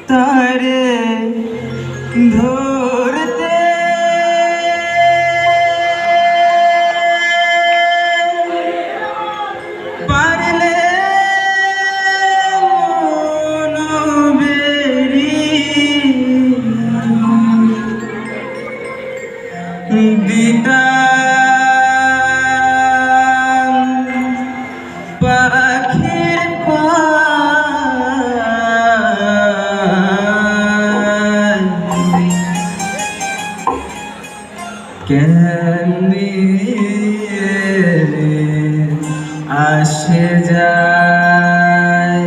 তারে ধরতে পারলে দিতাম পাখির কেমনে আসে যায়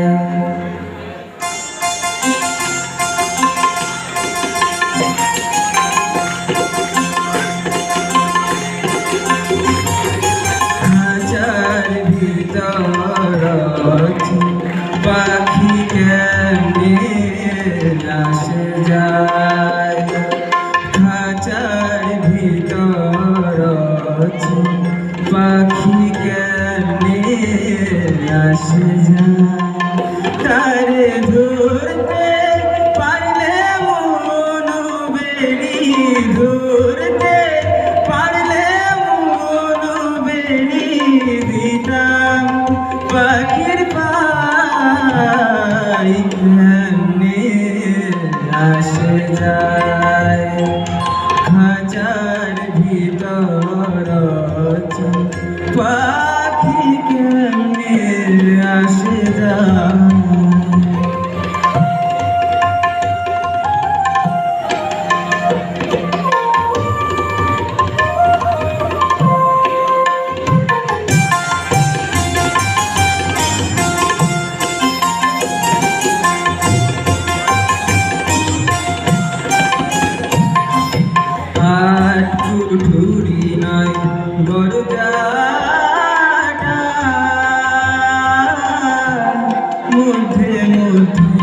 খাঁচার ভিতর পাখি কেমনে আসে যায় খাঁচার ভিতর পাখি কেমনে আসে যায় তারে ধরতে পারলে মন বেড়ি ধরতে পারলে মন বেড়ি দিতাম পাখির পাই কেমনে আসে যায় খাঁচার ভিতর পাখি কেমনে আসে যায় ঠুরি নয় দরজাটা মধ্যে মধ্যে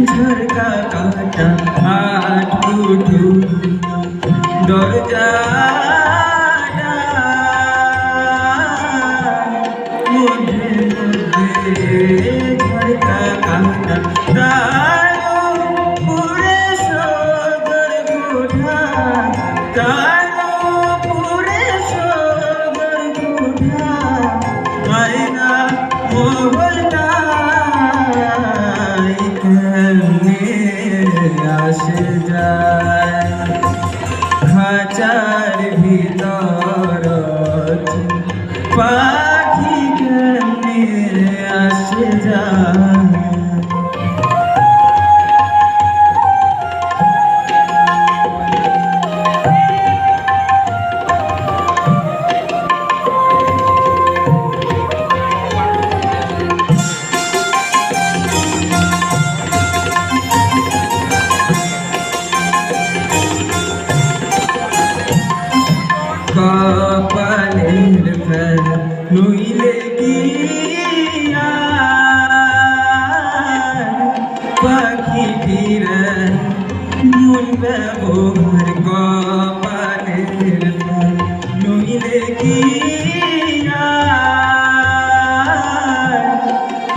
ঝরকা কাটা হাট ঠুরি দরজাটা মধ্যে মধ্যে ঝরকা কাটা আসে যায় খাঁচার ভিতর পাখি কেমনে আসে যায় কপালের ফেল নইলে কি পাখিটির মন ব্যবহার কপালের ফেল নইলে কি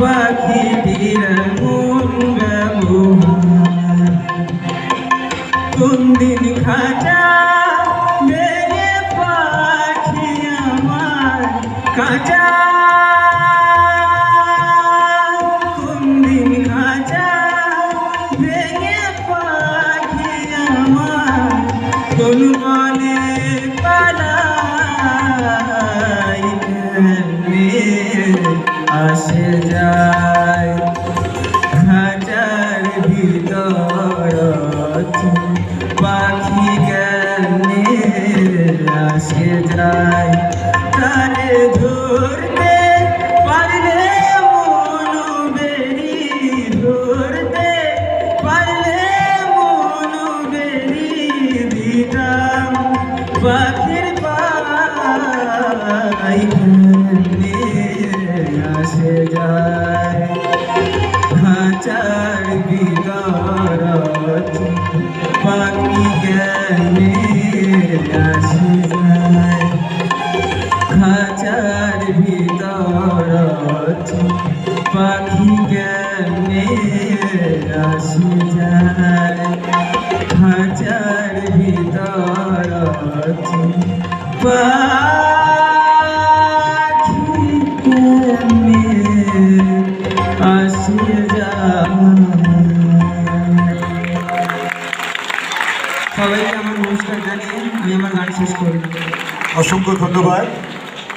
পাখিটির মন ব্যবহার কোন দিন খাঁচা খাঁচা কোন দিন খাঁচা ভেঙে পাখি আমার কোন বনে পালাই কেমনে আসে যায় খাঁচার ভিতর পাখি কেমনে আসে যায় তারে ধরতে পারলে মন বেড়ি ধরতে পারলে মন বেড়ি দিতাম পাখির পাই কেমনে আসে যায় খাঁচার ভিতর পাখি কেমনে আসে যায় খাঁচার ভিতর পাখি কেমনে আসে যায় খাঁচার ভিতর পাখি কেমনে আসে যায়। সবাইকে আমার নমস্কার জানিয়ে আমি আমার গান শেষ করি। অসংখ্য ধন্যবাদ।